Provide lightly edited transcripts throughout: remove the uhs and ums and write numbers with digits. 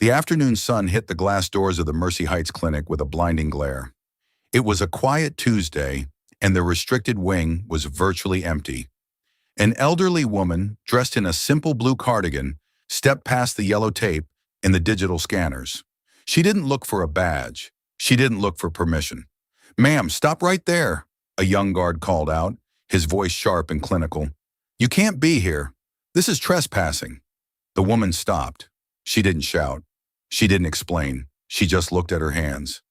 The afternoon sun hit the glass doors of the Mercy Heights Clinic with a blinding glare. It was a quiet Tuesday, and the restricted wing was virtually empty. An elderly woman, dressed in a simple blue cardigan, stepped past the yellow tape and the digital scanners. She didn't look for a badge. She didn't look for permission. "Ma'am, stop right there," a young guard called out, his voice sharp and clinical. "You can't be here. This is trespassing." The woman stopped. She didn't shout. She didn't explain. She just looked at her hands.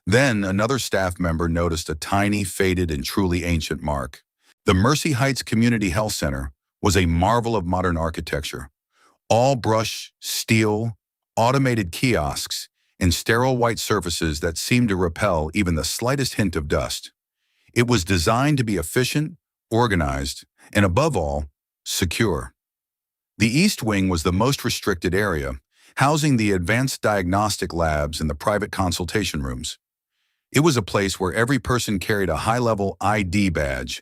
Then another staff member noticed a tiny, faded, and truly ancient mark. The Mercy Heights Community Health Center was a marvel of modern architecture. All brush, steel, automated kiosks, and sterile white surfaces that seemed to repel even the slightest hint of dust. It was designed to be efficient, organized, and above all, secure. The East Wing was the most restricted area, housing the advanced diagnostic labs and the private consultation rooms. It was a place where every person carried a high-level ID badge,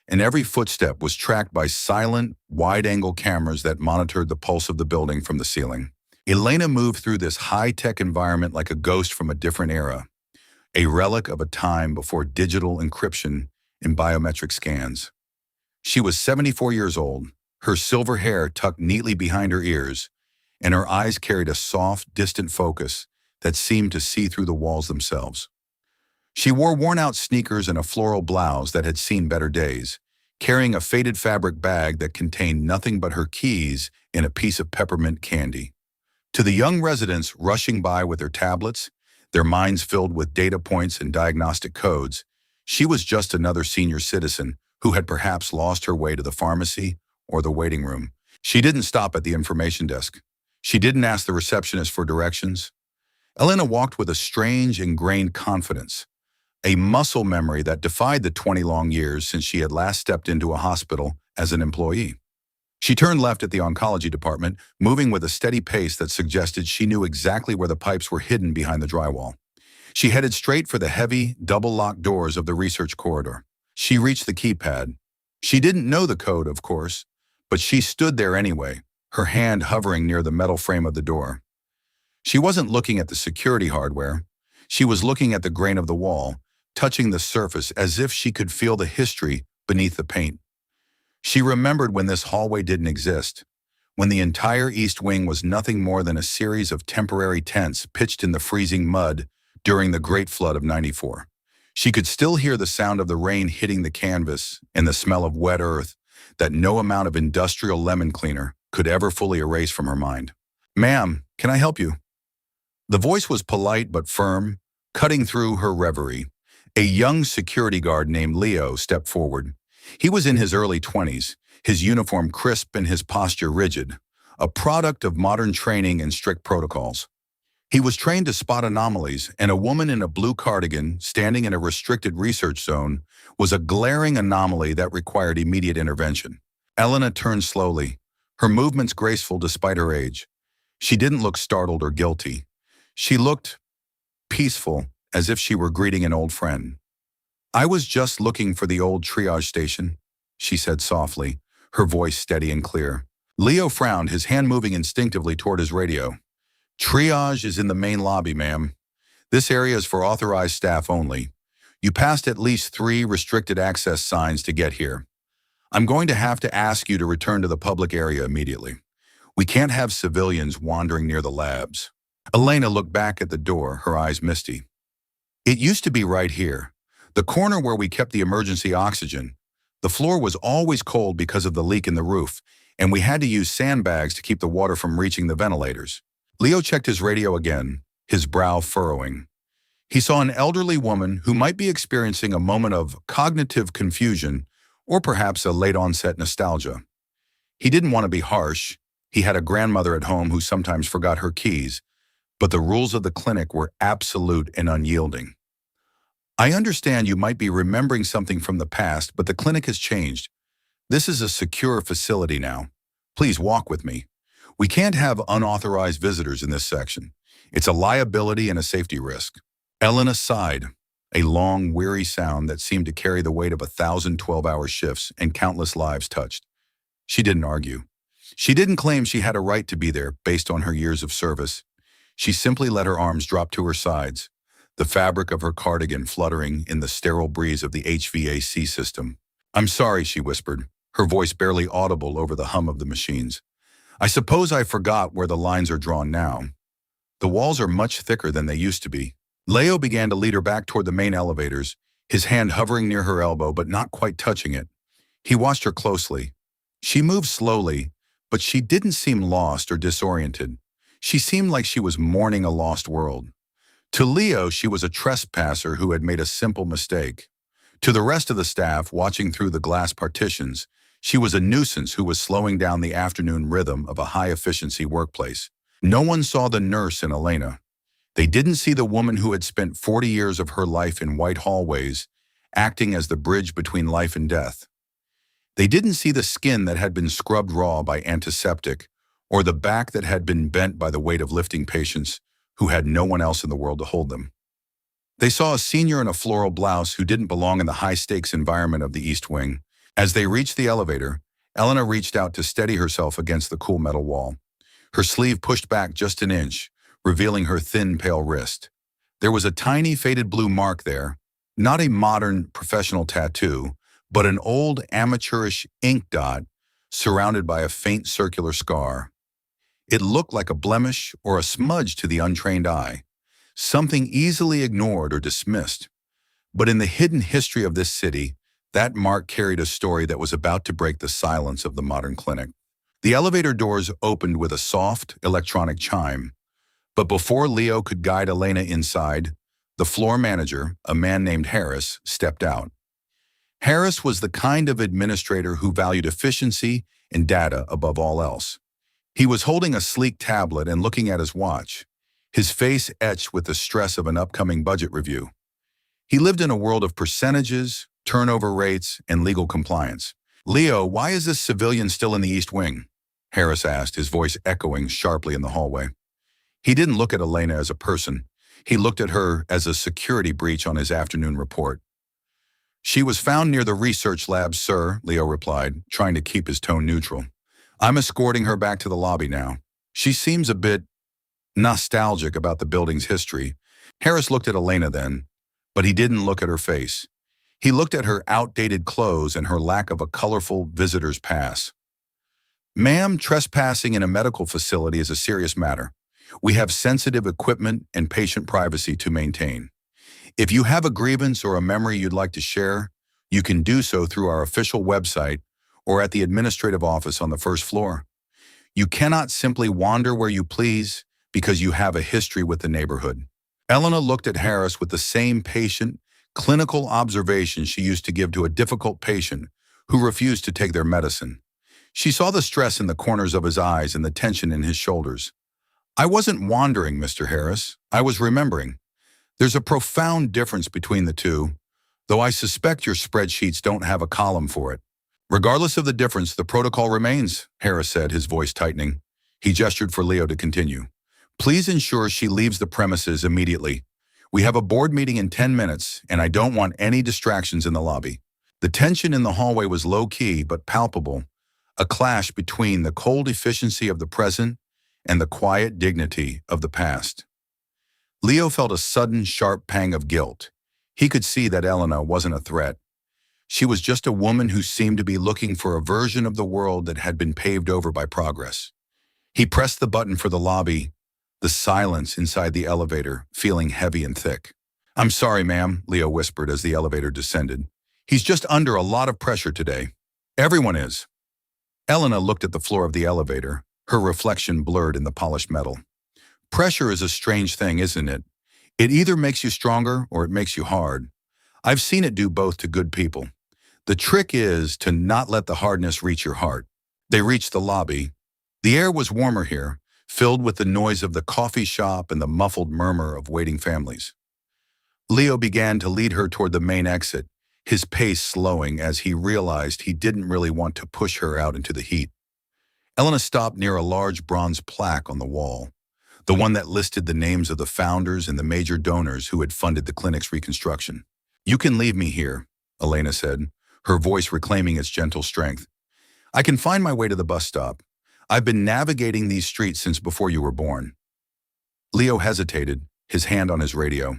and every footstep was tracked by silent, wide-angle cameras that monitored the pulse of the building from the ceiling. Elena moved through this high-tech environment like a ghost from a different era, a relic of a time before digital encryption and biometric scans. She was 74 years old, her silver hair tucked neatly behind her ears, and her eyes carried a soft, distant focus that seemed to see through the walls themselves. She wore worn-out sneakers and a floral blouse that had seen better days, carrying a faded fabric bag that contained nothing but her keys and a piece of peppermint candy. To the young residents rushing by with their tablets, their minds filled with data points and diagnostic codes, she was just another senior citizen who had perhaps lost her way to the pharmacy or the waiting room. She didn't stop at the information desk. She didn't ask the receptionist for directions. Elena walked with a strange, ingrained confidence, a muscle memory that defied the 20 long years since she had last stepped into a hospital as an employee. She turned left at the oncology department, moving with a steady pace that suggested she knew exactly where the pipes were hidden behind the drywall. She headed straight for the heavy, double-locked doors of the research corridor. She reached the keypad. She didn't know the code, of course, but she stood there anyway, her hand hovering near the metal frame of the door. She wasn't looking at the security hardware. She was looking at the grain of the wall, touching the surface as if she could feel the history beneath the paint. She remembered when this hallway didn't exist, when the entire East Wing was nothing more than a series of temporary tents pitched in the freezing mud during the Great Flood of '94. She could still hear the sound of the rain hitting the canvas and the smell of wet earth that no amount of industrial lemon cleaner could ever fully erase from her mind. "Ma'am, can I help you?" The voice was polite but firm, cutting through her reverie. A young security guard named Leo stepped forward. He was in his early 20s, his uniform crisp and his posture rigid, a product of modern training and strict protocols. He was trained to spot anomalies, and a woman in a blue cardigan standing in a restricted research zone was a glaring anomaly that required immediate intervention. Elena turned slowly, her movements graceful despite her age. She didn't look startled or guilty. She looked peaceful, as if she were greeting an old friend. "I was just looking for the old triage station," she said softly, her voice steady and clear. Leo frowned, his hand moving instinctively toward his radio. "Triage is in the main lobby, ma'am. This area is for authorized staff only. You passed at least 3 restricted access signs to get here. I'm going to have to ask you to return to the public area immediately. We can't have civilians wandering near the labs." Elena looked back at the door, her eyes misty. "It used to be right here, the corner where we kept the emergency oxygen. The floor was always cold because of the leak in the roof, and we had to use sandbags to keep the water from reaching the ventilators." Leo checked his radio again, his brow furrowing. He saw an elderly woman who might be experiencing a moment of cognitive confusion or perhaps a late-onset nostalgia. He didn't want to be harsh. He had a grandmother at home who sometimes forgot her keys, but the rules of the clinic were absolute and unyielding. "I understand you might be remembering something from the past, but the clinic has changed. This is a secure facility now. Please walk with me. We can't have unauthorized visitors in this section. It's a liability and a safety risk." Elena sighed, a long, weary sound that seemed to carry the weight of 1,000 12-hour shifts and countless lives touched. She didn't argue. She didn't claim she had a right to be there based on her years of service. She simply let her arms drop to her sides, the fabric of her cardigan fluttering in the sterile breeze of the HVAC system. "I'm sorry," she whispered, her voice barely audible over the hum of the machines. "I suppose I forgot where the lines are drawn now. The walls are much thicker than they used to be." Leo began to lead her back toward the main elevators, his hand hovering near her elbow but not quite touching it. He watched her closely. She moved slowly, but she didn't seem lost or disoriented. She seemed like she was mourning a lost world. To Leo, she was a trespasser who had made a simple mistake. To the rest of the staff, watching through the glass partitions, she was a nuisance who was slowing down the afternoon rhythm of a high-efficiency workplace. No one saw the nurse in Elena. They didn't see the woman who had spent 40 years of her life in white hallways, acting as the bridge between life and death. They didn't see the skin that had been scrubbed raw by antiseptic, or the back that had been bent by the weight of lifting patients who had no one else in the world to hold them. They saw a senior in a floral blouse who didn't belong in the high-stakes environment of the East Wing. As they reached the elevator, Elena reached out to steady herself against the cool metal wall. Her sleeve pushed back just an inch, revealing her thin, pale wrist. There was a tiny, faded blue mark there, not a modern, professional tattoo, but an old, amateurish ink dot surrounded by a faint circular scar. It looked like a blemish or a smudge to the untrained eye, something easily ignored or dismissed. But in the hidden history of this city, that mark carried a story that was about to break the silence of the modern clinic. The elevator doors opened with a soft, electronic chime, but before Leo could guide Elena inside, the floor manager, a man named Harris, stepped out. Harris was the kind of administrator who valued efficiency and data above all else. He was holding a sleek tablet and looking at his watch, his face etched with the stress of an upcoming budget review. He lived in a world of percentages, turnover rates, and legal compliance. "Leo, why is this civilian still in the East Wing?" Harris asked, his voice echoing sharply in the hallway. He didn't look at Elena as a person. He looked at her as a security breach on his afternoon report. "She was found near the research lab, sir," Leo replied, trying to keep his tone neutral. "I'm escorting her back to the lobby now. She seems a bit nostalgic about the building's history." Harris looked at Elena then, but he didn't look at her face. He looked at her outdated clothes and her lack of a colorful visitor's pass. "Ma'am, trespassing in a medical facility is a serious matter. We have sensitive equipment and patient privacy to maintain. If you have a grievance or a memory you'd like to share, you can do so through our official website or at the administrative office on the first floor. You cannot simply wander where you please because you have a history with the neighborhood." Elena looked at Harris with the same patient, clinical observation she used to give to a difficult patient who refused to take their medicine. She saw the stress in the corners of his eyes and the tension in his shoulders. "I wasn't wandering, Mr. Harris. I was remembering. There's a profound difference between the two, though I suspect your spreadsheets don't have a column for it." "Regardless of the difference, the protocol remains," Harris said, his voice tightening. He gestured for Leo to continue. "Please ensure she leaves the premises immediately. We have a board meeting in 10 minutes, and I don't want any distractions in the lobby." The tension in the hallway was low-key but palpable, a clash between the cold efficiency of the present and the quiet dignity of the past. Leo felt a sudden, sharp pang of guilt. He could see that Elena wasn't a threat. She was just a woman who seemed to be looking for a version of the world that had been paved over by progress. He pressed the button for the lobby, the silence inside the elevator feeling heavy and thick. "I'm sorry, ma'am," Leo whispered as the elevator descended. "He's just under a lot of pressure today." "Everyone is." Elena looked at the floor of the elevator, her reflection blurred in the polished metal. "Pressure is a strange thing, isn't it? It either makes you stronger or it makes you hard. I've seen it do both to good people. The trick is to not let the hardness reach your heart." They reached the lobby. The air was warmer here, filled with the noise of the coffee shop and the muffled murmur of waiting families. Leo began to lead her toward the main exit, his pace slowing as he realized he didn't really want to push her out into the heat. Elena stopped near a large bronze plaque on the wall, the one that listed the names of the founders and the major donors who had funded the clinic's reconstruction. "You can leave me here," Elena said, her voice reclaiming its gentle strength. "I can find my way to the bus stop. I've been navigating these streets since before you were born." Leo hesitated, his hand on his radio.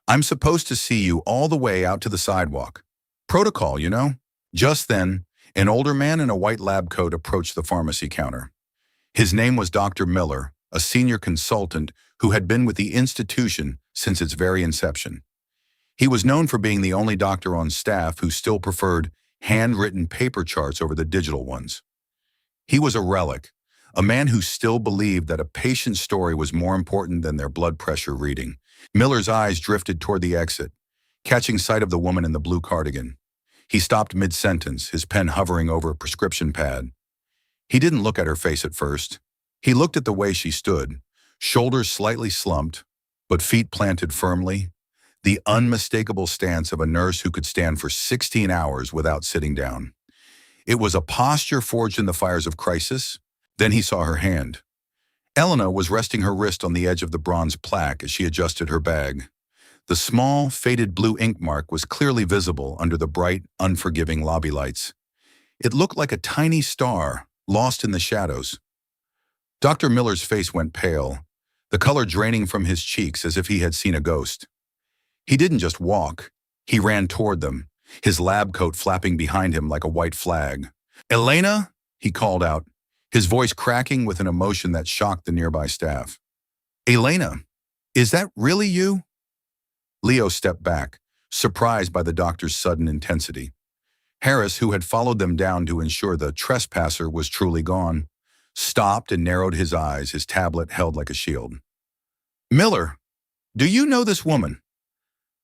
I'm supposed to see you all the way out to the sidewalk. Protocol, you know? Just then, an older man in a white lab coat approached the pharmacy counter. His name was Dr. Miller, a senior consultant who had been with the institution since its very inception. He was known for being the only doctor on staff who still preferred handwritten paper charts over the digital ones. He was a relic, a man who still believed that a patient's story was more important than their blood pressure reading. Miller's eyes drifted toward the exit, catching sight of the woman in the blue cardigan. He stopped mid-sentence, his pen hovering over a prescription pad. He didn't look at her face at first. He looked at the way she stood, shoulders slightly slumped, but feet planted firmly, the unmistakable stance of a nurse who could stand for 16 hours without sitting down. It was a posture forged in the fires of crisis. Then he saw her hand. Elena was resting her wrist on the edge of the bronze plaque as she adjusted her bag. The small, faded blue ink mark was clearly visible under the bright, unforgiving lobby lights. It looked like a tiny star, lost in the shadows. Dr. Miller's face went pale, the color draining from his cheeks as if he had seen a ghost. He didn't just walk. He ran toward them, his lab coat flapping behind him like a white flag. "Elena?" he called out, his voice cracking with an emotion that shocked the nearby staff. "Elena, is that really you?" Leo stepped back, surprised by the doctor's sudden intensity. Harris, who had followed them down to ensure the trespasser was truly gone, stopped and narrowed his eyes, his tablet held like a shield. "Miller, do you know this woman?"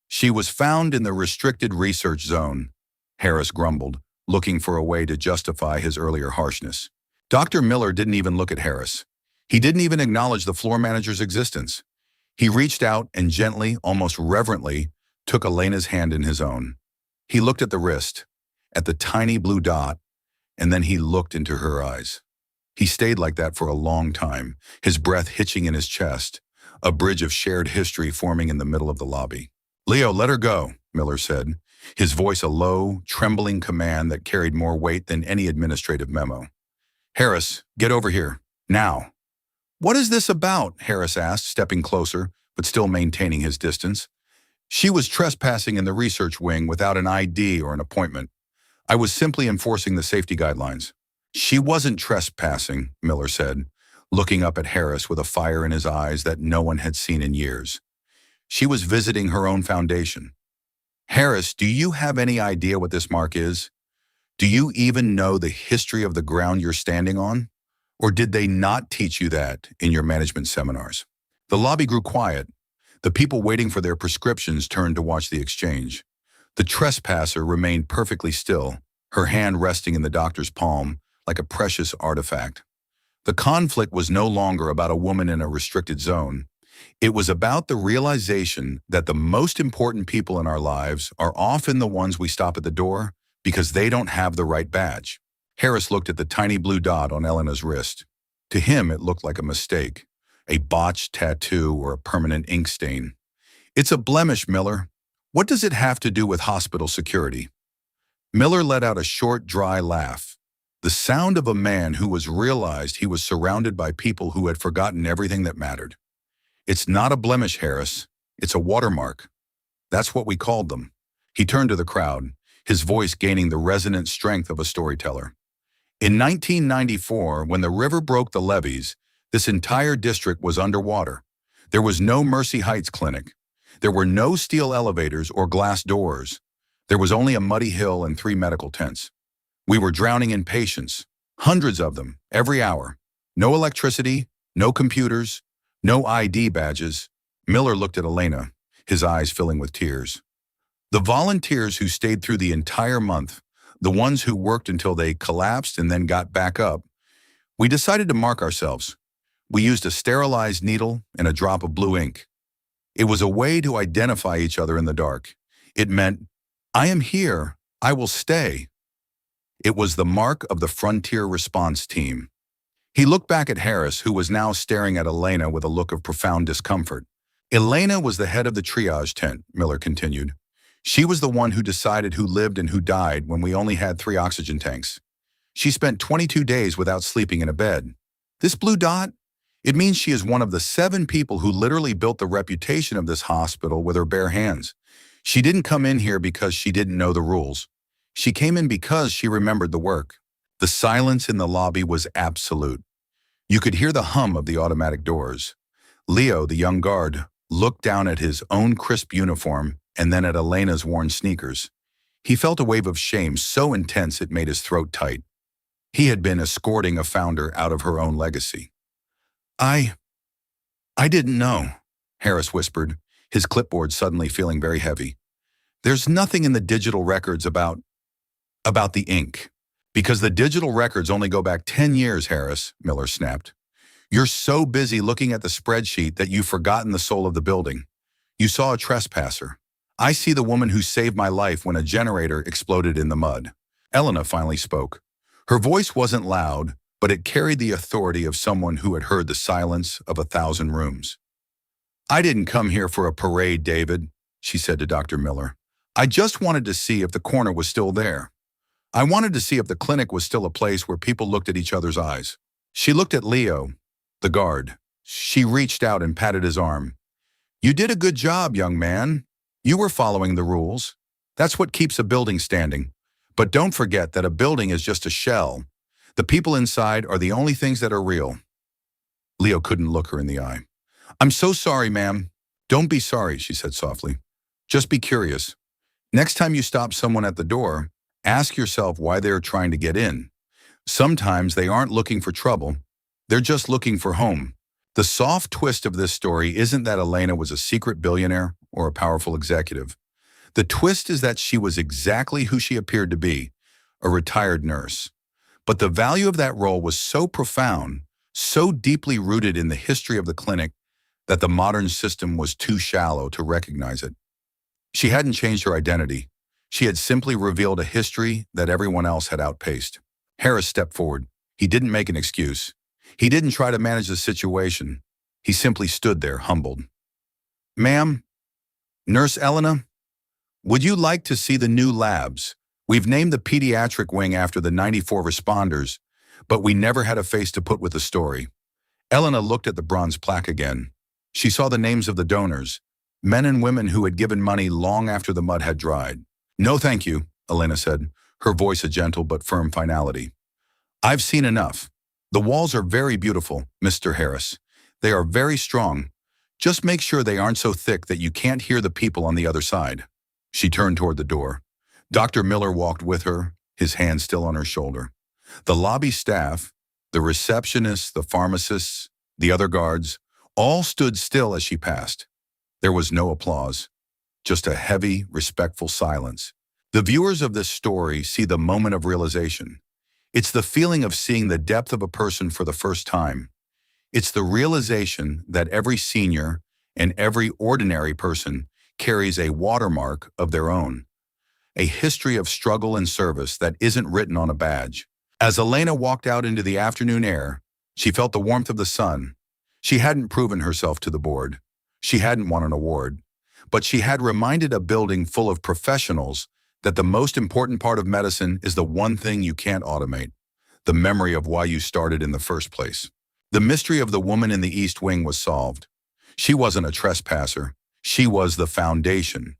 "She was found in the restricted research zone," Harris grumbled, looking for a way to justify his earlier harshness. Dr. Miller didn't even look at Harris. He didn't even acknowledge the floor manager's existence. He reached out and gently, almost reverently, took Elena's hand in his own. He looked at the wrist, at the tiny blue dot, and then he looked into her eyes. He stayed like that for a long time, his breath hitching in his chest, a bridge of shared history forming in the middle of the lobby. "Leo, let her go," Miller said, his voice a low, trembling command that carried more weight than any administrative memo. "Harris, get over here, now." "What is this about?" Harris asked, stepping closer, but still maintaining his distance. "She was trespassing in the research wing without an ID or an appointment. I was simply enforcing the safety guidelines." "She wasn't trespassing," Miller said, looking up at Harris with a fire in his eyes that no one had seen in years. "She was visiting her own foundation." "Harris, do you have any idea what this mark is? Do you even know the history of the ground you're standing on? Or did they not teach you that in your management seminars?" The lobby grew quiet. The people waiting for their prescriptions turned to watch the exchange. The trespasser remained perfectly still, her hand resting in the doctor's palm like a precious artifact. The conflict was no longer about a woman in a restricted zone. It was about the realization that the most important people in our lives are often the ones we stop at the door because they don't have the right badge. Harris looked at the tiny blue dot on Elena's wrist. To him, it looked like a mistake, a botched tattoo or a permanent ink stain. "It's a blemish, Miller. What does it have to do with hospital security?" Miller let out a short, dry laugh, the sound of a man who realized he was surrounded by people who had forgotten everything that mattered. "It's not a blemish, Harris. It's a watermark. That's what we called them." He turned to the crowd, his voice gaining the resonant strength of a storyteller. "In 1994, when the river broke the levees, this entire district was underwater. There was no Mercy Heights clinic. There were no steel elevators or glass doors. There was only a muddy hill and 3 medical tents. We were drowning in patients, hundreds of them, every hour. No electricity, no computers, no ID badges." Miller looked at Elena, his eyes filling with tears. "The volunteers who stayed through the entire month, the ones who worked until they collapsed and then got back up, we decided to mark ourselves. We used a sterilized needle and a drop of blue ink. It was a way to identify each other in the dark. It meant, I am here, I will stay." It was the mark of the Frontier Response Team. He looked back at Harris, who was now staring at Elena with a look of profound discomfort. "Elena was the head of the triage tent," Miller continued. "She was the one who decided who lived and who died when we only had 3 oxygen tanks. She spent 22 days without sleeping in a bed. This blue dot, It means she is one of the 7 people who literally built the reputation of this hospital with her bare hands. She didn't come in here because she didn't know the rules. She came in because she remembered the work. The silence in the lobby was absolute. You could hear the hum of the automatic doors. Leo, the young guard, looked down at his own crisp uniform and then at Elena's worn sneakers. He felt a wave of shame so intense it made his throat tight. He had been escorting a founder out of her own legacy. I didn't know, Harris whispered, his clipboard suddenly feeling very heavy. There's nothing in the digital records about the ink. Because the digital records only go back 10 years, Harris, Miller snapped. You're so busy looking at the spreadsheet that you've forgotten the soul of the building. You saw a trespasser. I see the woman who saved my life when a generator exploded in the mud. Elena finally spoke. Her voice wasn't loud, but it carried the authority of someone who had heard the silence of 1,000 rooms. I didn't come here for a parade, David, she said to Dr. Miller. I just wanted to see if the corner was still there. I wanted to see if the clinic was still a place where people looked at each other's eyes. She looked at Leo, the guard. She reached out and patted his arm. You did a good job, young man. You were following the rules. That's what keeps a building standing. But don't forget that a building is just a shell. The people inside are the only things that are real. Leo couldn't look her in the eye. I'm so sorry, ma'am. Don't be sorry, she said softly. Just be curious. Next time you stop someone at the door, ask yourself why they're trying to get in. Sometimes they aren't looking for trouble. They're just looking for home. The soft twist of this story isn't that Elena was a secret billionaire or a powerful executive. The twist is that she was exactly who she appeared to be, a retired nurse. But the value of that role was so profound, so deeply rooted in the history of the clinic, that the modern system was too shallow to recognize it. She hadn't changed her identity. She had simply revealed a history that everyone else had outpaced. Harris stepped forward. He didn't make an excuse. He didn't try to manage the situation. He simply stood there, humbled. Ma'am, Nurse Elena, would you like to see the new labs? We've named the pediatric wing after the 94 responders, but we never had a face to put with the story. Elena looked at the bronze plaque again. She saw the names of the donors, men and women who had given money long after the mud had dried. No, thank you, Elena said, her voice a gentle but firm finality. I've seen enough. The walls are very beautiful, Mr. Harris. They are very strong. Just make sure they aren't so thick that you can't hear the people on the other side. She turned toward the door. Dr. Miller walked with her, his hand still on her shoulder. The lobby staff, the receptionists, the pharmacists, the other guards, all stood still as she passed. There was no applause, just a heavy, respectful silence. The viewers of this story see the moment of realization. It's the feeling of seeing the depth of a person for the first time. It's the realization that every senior and every ordinary person carries a watermark of their own, a history of struggle and service that isn't written on a badge. As Elena walked out into the afternoon air, she felt the warmth of the sun. She hadn't proven herself to the board. She hadn't won an award. But she had reminded a building full of professionals that the most important part of medicine is the one thing you can't automate, the memory of why you started in the first place. The mystery of the woman in the East Wing was solved. She wasn't a trespasser. She was the foundation.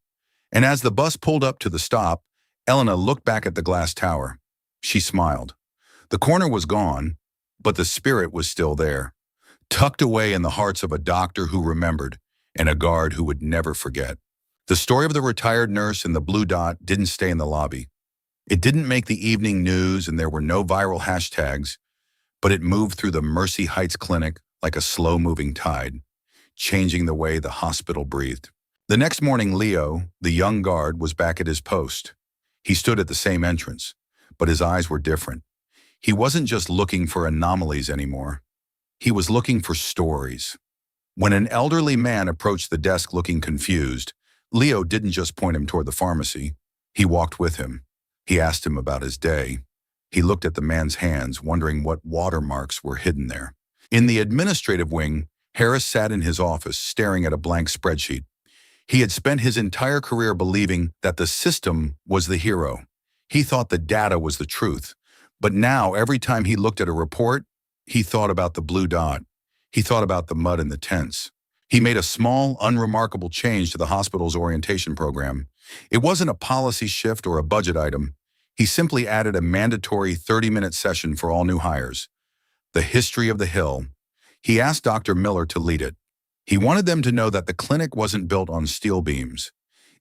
And as the bus pulled up to the stop, Elena looked back at the glass tower. She smiled. The corner was gone, but the spirit was still there, tucked away in the hearts of a doctor who remembered and a guard who would never forget. The story of the retired nurse in the blue dot didn't stay in the lobby. It didn't make the evening news and there were no viral hashtags, but it moved through the Mercy Heights Clinic like a slow-moving tide, changing the way the hospital breathed. The next morning, Leo, the young guard, was back at his post. He stood at the same entrance, but his eyes were different. He wasn't just looking for anomalies anymore. He was looking for stories. When an elderly man approached the desk looking confused, Leo didn't just point him toward the pharmacy. He walked with him. He asked him about his day. He looked at the man's hands, wondering what watermarks were hidden there. In the administrative wing, Harris sat in his office, staring at a blank spreadsheet. He had spent his entire career believing that the system was the hero. He thought the data was the truth. But now, every time he looked at a report, he thought about the blue dot. He thought about the mud in the tents. He made a small, unremarkable change to the hospital's orientation program. It wasn't a policy shift or a budget item. He simply added a mandatory 30-minute session for all new hires. The history of the hill. He asked Dr. Miller to lead it. He wanted them to know that the clinic wasn't built on steel beams.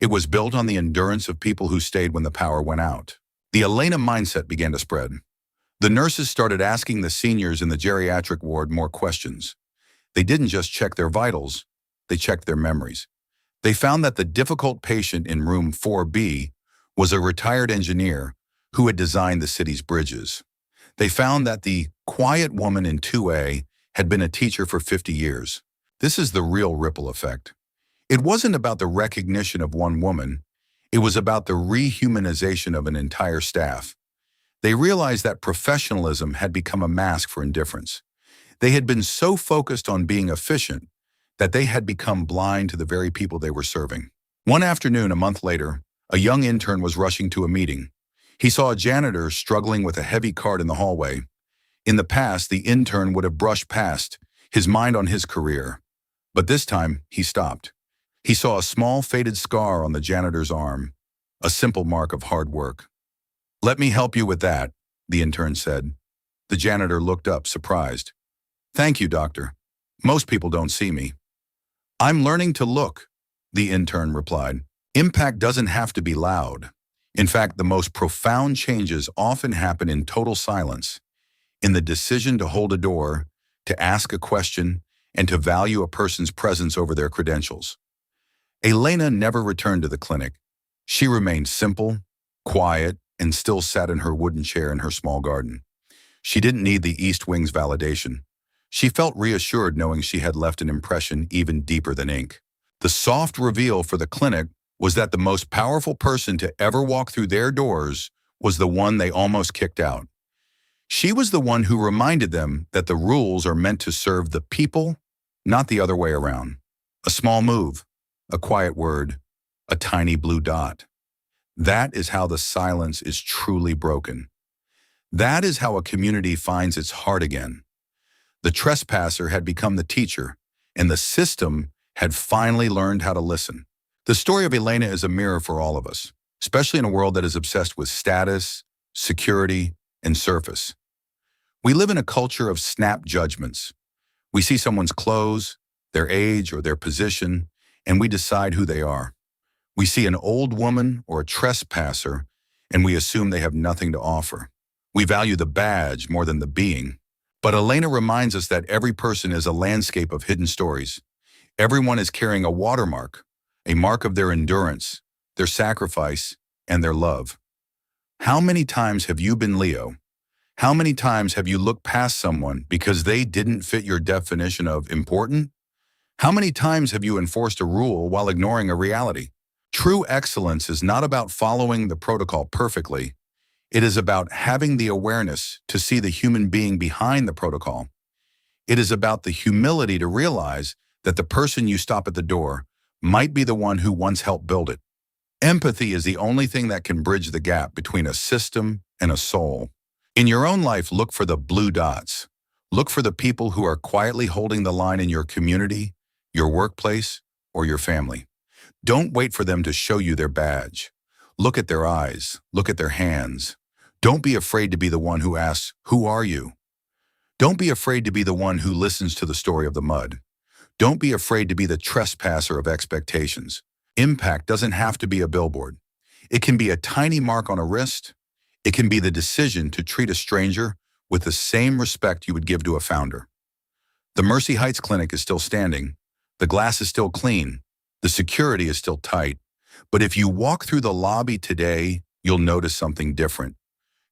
It was built on the endurance of people who stayed when the power went out. The Elena mindset began to spread. The nurses started asking the seniors in the geriatric ward more questions. They didn't just check their vitals, they checked their memories. They found that the difficult patient in room 4B was a retired engineer who had designed the city's bridges. They found that the quiet woman in 2A had been a teacher for 50 years. This is the real ripple effect. It wasn't about the recognition of one woman, it was about the rehumanization of an entire staff. They realized that professionalism had become a mask for indifference. They had been so focused on being efficient that they had become blind to the very people they were serving. One afternoon, a month later, a young intern was rushing to a meeting. He saw a janitor struggling with a heavy cart in the hallway. In the past, the intern would have brushed past, his mind on his career. But this time, he stopped. He saw a small faded scar on the janitor's arm, a simple mark of hard work. "Let me help you with that," the intern said. The janitor looked up, surprised. "Thank you, doctor. Most people don't see me." "I'm learning to look," the intern replied. Impact doesn't have to be loud. In fact, the most profound changes often happen in total silence, in the decision to hold a door, to ask a question, and to value a person's presence over their credentials. Elena never returned to the clinic. She remained simple, quiet, and still sat in her wooden chair in her small garden. She didn't need the East Wing's validation. She felt reassured knowing she had left an impression even deeper than ink. The soft reveal for the clinic was that the most powerful person to ever walk through their doors was the one they almost kicked out. She was the one who reminded them that the rules are meant to serve the people, not the other way around. A small move, a quiet word, a tiny blue dot. That is how the silence is truly broken. That is how a community finds its heart again. The trespasser had become the teacher, and the system had finally learned how to listen. The story of Elena is a mirror for all of us, especially in a world that is obsessed with status, security, and surface. We live in a culture of snap judgments. We see someone's clothes, their age, or their position, and we decide who they are. We see an old woman or a trespasser, and we assume they have nothing to offer. We value the badge more than the being. But Elena reminds us that every person is a landscape of hidden stories. Everyone is carrying a watermark, a mark of their endurance, their sacrifice, and their love. How many times have you been Leo? How many times have you looked past someone because they didn't fit your definition of important? How many times have you enforced a rule while ignoring a reality? True excellence is not about following the protocol perfectly. It is about having the awareness to see the human being behind the protocol. It is about the humility to realize that the person you stop at the door might be the one who once helped build it. Empathy is the only thing that can bridge the gap between a system and a soul. In your own life, look for the blue dots. Look for the people who are quietly holding the line in your community, your workplace, or your family. Don't wait for them to show you their badge. Look at their eyes. Look at their hands. Don't be afraid to be the one who asks, "Who are you?" Don't be afraid to be the one who listens to the story of the mud. Don't be afraid to be the trespasser of expectations. Impact doesn't have to be a billboard. It can be a tiny mark on a wrist. It can be the decision to treat a stranger with the same respect you would give to a founder. The Mercy Heights Clinic is still standing. The glass is still clean. The security is still tight. But if you walk through the lobby today, you'll notice something different.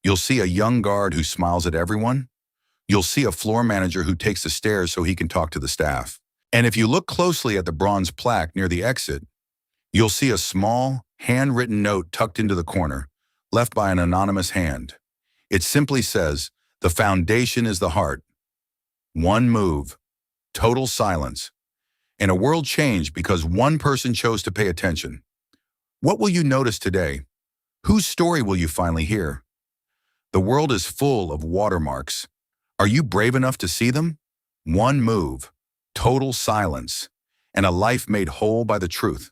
You'll see a young guard who smiles at everyone. You'll see a floor manager who takes the stairs so he can talk to the staff. And if you look closely at the bronze plaque near the exit, you'll see a small, handwritten note tucked into the corner, left by an anonymous hand. It simply says, "The foundation is the heart." One move, total silence, and a world changed because one person chose to pay attention. What will you notice today? Whose story will you finally hear? The world is full of watermarks. Are you brave enough to see them? One move, total silence, and a life made whole by the truth.